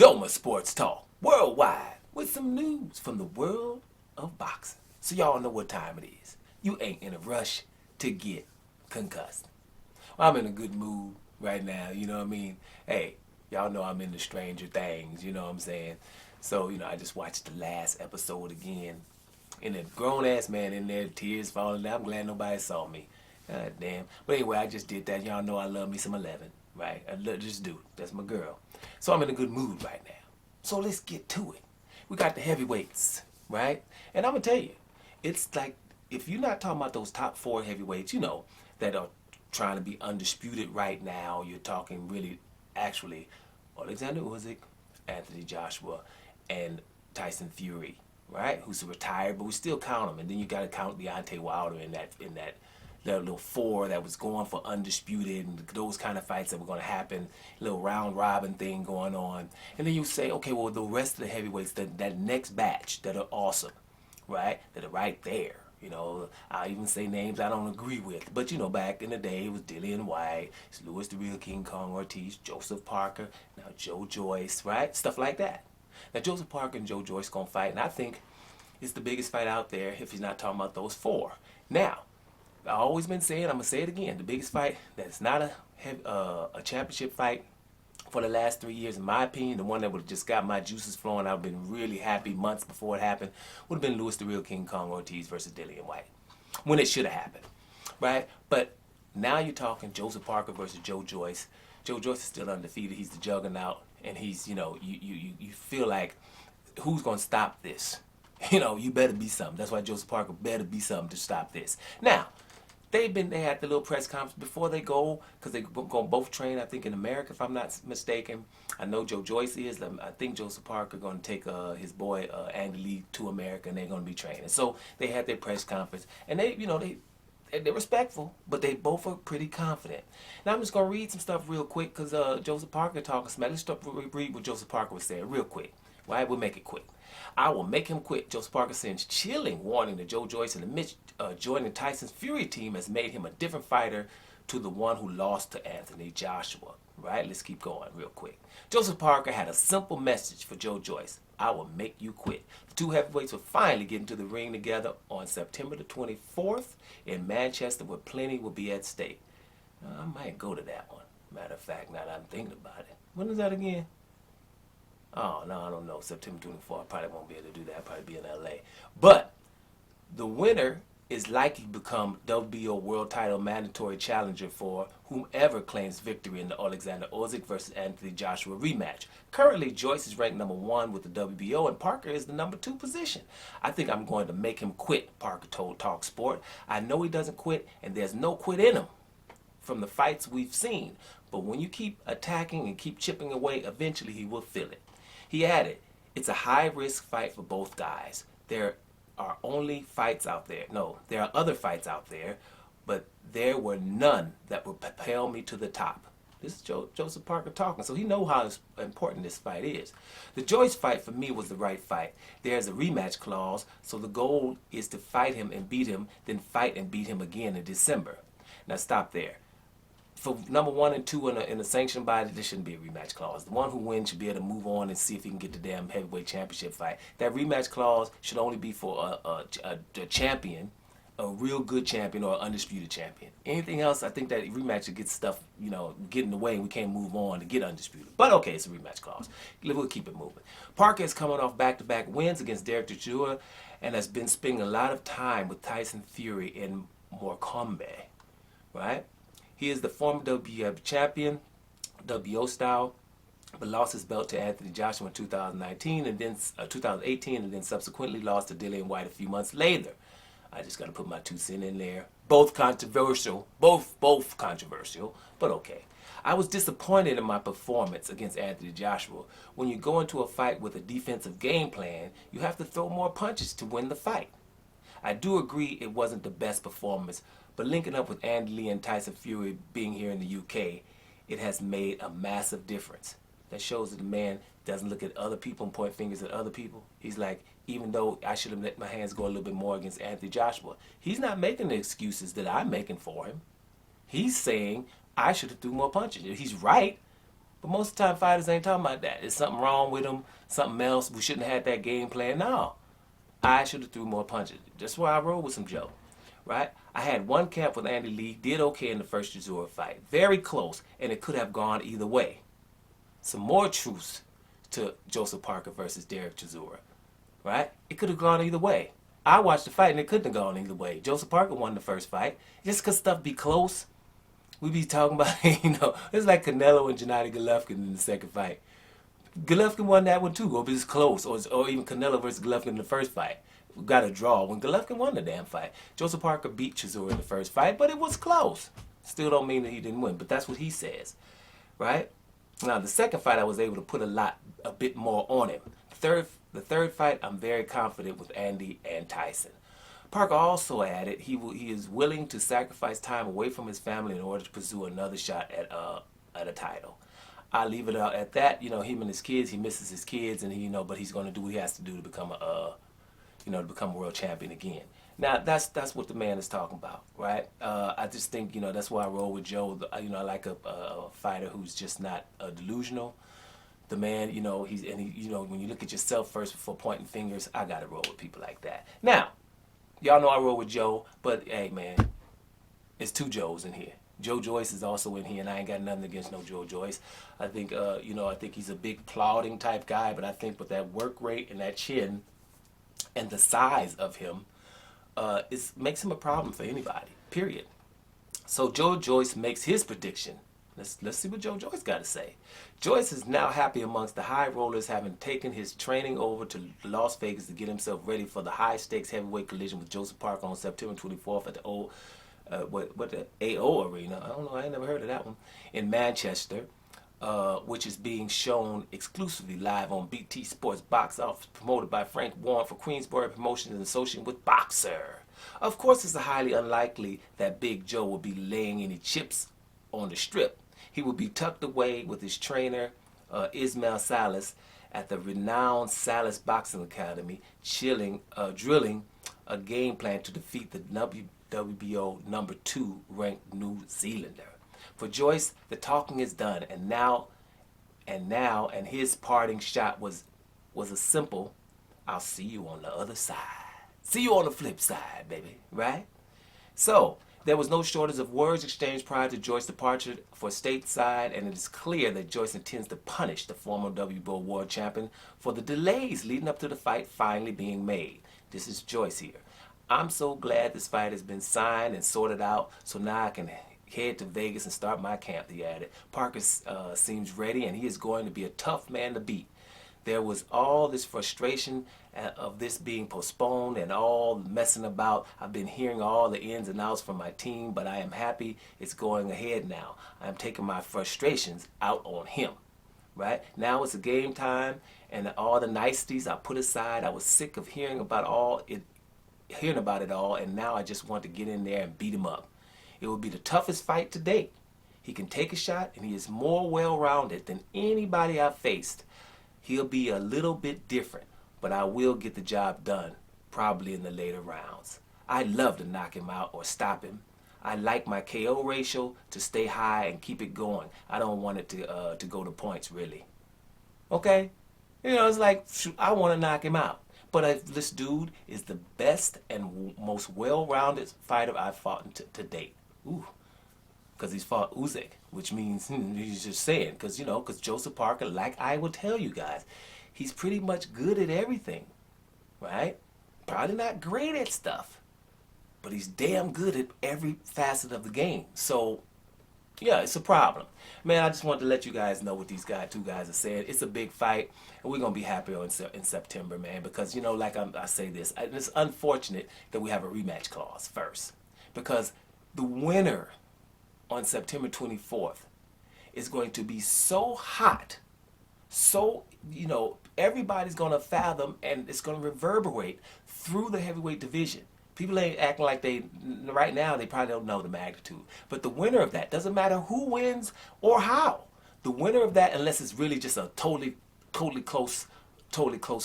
Doma Sports Talk worldwide with some news from the world of boxing. So y'all know what time it is. You ain't in a rush to get concussed. Well, I'm in a good mood right now, you know what I mean? Hey, y'all know I'm into Stranger Things, you know what I'm saying? So, I just watched the last episode again. And a grown ass man in there, tears falling down. I'm glad nobody saw me. God damn. But anyway, I just did that. Y'all know I love me some 11, right? Just do. That's my girl. So I'm in a good mood right now. So let's get to it. We got the heavyweights, right? And I'm going to tell you, it's like, if you're not talking about those top four heavyweights, that are trying to be undisputed right now, you're talking really, actually, Alexander Usyk, Anthony Joshua, and Tyson Fury, right? Who's retired, but we still count him. And then you got to count Deontay Wilder in that little four that was going for undisputed, and those kind of fights that were going to happen, little round robin thing going on. And then you say, okay, well, the rest of the heavyweights, that next batch that are awesome, right? That are right there. I even say names I don't agree with. But, back in the day, it was Dillian White, it's Louis the Real King Kong Ortiz, Joseph Parker, now Joe Joyce, right? Stuff like that. Now, Joseph Parker and Joe Joyce going to fight, and I think it's the biggest fight out there if he's not talking about those four. Now, I've always been saying, I'm going to say it again, the biggest fight that's not a championship fight for the last 3 years, in my opinion, the one that would have just got my juices flowing, I've been really happy months before it happened, would have been Louis the Real King Kong Ortiz versus Dillian White, when it should have happened, right? But now you're talking Joseph Parker versus Joe Joyce. Joe Joyce is still undefeated. He's the juggernaut, and he's, you feel like, who's going to stop this? You better be something. That's why Joseph Parker better be something to stop this. Now, they had the little press conference before they go, because they're going to both train, I think, in America, if I'm not mistaken. I know Joe Joyce is. I think Joseph Parker going to take his boy Andy Lee to America, and they're going to be training. So they had their press conference, and they're respectful, but they both are pretty confident. Now I'm just going to read some stuff real quick, because Joseph Parker talking smack. Let's read what Joseph Parker was saying real quick. Right? We'll make it quick. I will make him quit. Joseph Parker sends chilling warning to Joe Joyce, and the Mitch joining Tyson's Fury team has made him a different fighter to the one who lost to Anthony Joshua. Right? Let's keep going real quick. Joseph Parker had a simple message for Joe Joyce. I will make you quit. The two heavyweights will finally get into the ring together on September the 24th in Manchester, where plenty will be at stake. I might go to that one. Matter of fact, now that I'm thinking about it. When is that again? Oh, no, I don't know. September 24th, I probably won't be able to do that. I'll probably be in LA. But the winner is likely to become WBO world title mandatory challenger for whomever claims victory in the Alexander Usyk versus Anthony Joshua rematch. Currently, Joyce is ranked number 1 with the WBO, and Parker is the number 2 position. I think I'm going to make him quit, Parker told Talk Sport. I know he doesn't quit, and there's no quit in him from the fights we've seen. But when you keep attacking and keep chipping away, eventually he will feel it. He added, it's a high-risk fight for both guys. There are only fights out there. No, there are other fights out there, but there were none that would propel me to the top. This is Joseph Parker talking, so he knows how important this fight is. The Joyce fight for me was the right fight. There's a rematch clause, so the goal is to fight him and beat him, then fight and beat him again in December. Now stop there. For number 1 and 2 in a sanctioned body, there shouldn't be a rematch clause. The one who wins should be able to move on and see if he can get the damn heavyweight championship fight. That rematch clause should only be for a champion, a real good champion or an undisputed champion. Anything else, I think that rematch should get stuff, get in the way and we can't move on to get undisputed. But okay, it's a rematch clause. We'll keep it moving. Parker is coming off back-to-back wins against Derek Chisora and has been spending a lot of time with Tyson Fury in Morecambe, right? He is the former WBO champion, WBO style, but lost his belt to Anthony Joshua in 2019 and then 2018, and then subsequently lost to Dillian White a few months later. I just got to put my 2 cents in there. Both controversial, both controversial, but okay. I was disappointed in my performance against Anthony Joshua. When you go into a fight with a defensive game plan, you have to throw more punches to win the fight. I do agree it wasn't the best performance, but linking up with Andy Lee and Tyson Fury being here in the UK, it has made a massive difference. That shows that the man doesn't look at other people and point fingers at other people. He's like, even though I should have let my hands go a little bit more against Anthony Joshua, he's not making the excuses that I'm making for him. He's saying I should have threw more punches. He's right, But most of the time, fighters ain't talking about that. Is something wrong with them? Something else? We shouldn't have had that game plan. No, I should have threw more punches. That's why I rolled with some Joe, right? I had one camp with Andy Lee, did okay in the first Chisora fight. Very close, and it could have gone either way. Some more truths to Joseph Parker versus Derek Chisora, right? It could have gone either way. I watched the fight, and it couldn't have gone either way. Joseph Parker won the first fight. Just because stuff be close, we be talking about, it's like Canelo and Gennady Golovkin in the second fight. Golovkin won that one too, or it was close, or even Canelo versus Golovkin in the first fight. Got a draw when Golovkin won the damn fight. Joseph Parker beat Chisora in the first fight, but it was close. Still don't mean that he didn't win, but that's what he says, right? Now the second fight, I was able to put a bit more on him. The third fight, I'm very confident with Andy and Tyson. Parker also added he is willing to sacrifice time away from his family in order to pursue another shot at a title. I leave it out at that. Him and his kids, he misses his kids, and but he's going to do what he has to do to become a world champion again. Now that's what the man is talking about, right? I just think that's why I roll with Joe. I like a fighter who's just not delusional. The man, when you look at yourself first before pointing fingers, I gotta roll with people like that. Now, y'all know I roll with Joe, but hey man, it's two Joes in here. Joe Joyce is also in here, and I ain't got nothing against no Joe Joyce. I think I think he's a big plodding type guy, but I think with that work rate and that chin and the size of him, it makes him a problem for anybody, period. So Joe Joyce makes his prediction. Let's see what Joe Joyce got to say. Joyce is now happy amongst the high rollers, having taken his training over to Las Vegas to get himself ready for the high-stakes heavyweight collision with Joseph Parker on September 24th at the the AO Arena. I don't know, I ain't never heard of that one, in Manchester, which is being shown exclusively live on BT Sports Box Office, promoted by Frank Warren for Queensborough Promotions in association with Boxer. Of course, it's highly unlikely that Big Joe will be laying any chips on the strip. He will be tucked away with his trainer, Ismail Salas, at the renowned Salas Boxing Academy, drilling a game plan to defeat the WBO #2 ranked New Zealander. For Joyce, the talking is done, and his parting shot was a simple, "I'll see you on the other side. See you on the flip side, baby," right? So, there was no shortage of words exchanged prior to Joyce's departure for stateside, and it is clear that Joyce intends to punish the former WBO world champion for the delays leading up to the fight finally being made. This is Joyce here. "I'm so glad this fight has been signed and sorted out, so now I can head to Vegas and start my camp," he added. Parker seems ready, and he is going to be a tough man to beat. There was all this frustration of this being postponed and all messing about. I've been hearing all the ins and outs from my team, but I am happy it's going ahead now. I am taking my frustrations out on him. Right? Now it's a game time, and all the niceties I put aside. I was sick of hearing about it all, and now I just want to get in there and beat him up. It will be the toughest fight to date. He can take a shot, and he is more well-rounded than anybody I've faced. He'll be a little bit different, but I will get the job done, probably in the later rounds. I'd love to knock him out or stop him. I like my KO ratio to stay high and keep it going. I don't want it to go to points, really. Okay? It's like, shoot, I want to knock him out. But this dude is the best and most well-rounded fighter I've fought to date. Ooh. Because he's fought Usyk, which means he's just saying, because Joseph Parker, like I will tell you guys, he's pretty much good at everything, right? Probably not great at stuff, but he's damn good at every facet of the game. So, yeah, it's a problem. Man, I just wanted to let you guys know what these two guys are saying. It's a big fight, and we're going to be happy in September, man, because, like I say this, it's unfortunate that we have a rematch clause first, because the winner on September 24th is going to be so hot, so, everybody's going to fathom, and it's going to reverberate through the heavyweight division. People ain't acting like right now, they probably don't know the magnitude. But the winner of that, doesn't matter who wins or how, the winner of that, unless it's really just a totally close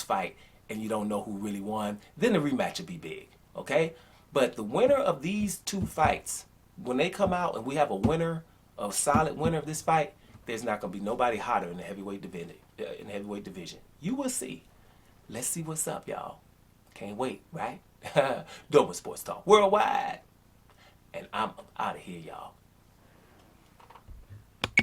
fight, and you don't know who really won, then the rematch will be big, okay? But the winner of these two fights, when they come out and we have a solid winner of this fight, there's not gonna be nobody hotter in the heavyweight division. You will see. Let's see what's up, y'all. Can't wait, right? Dope Sports Talk Worldwide. And I'm out of here, y'all.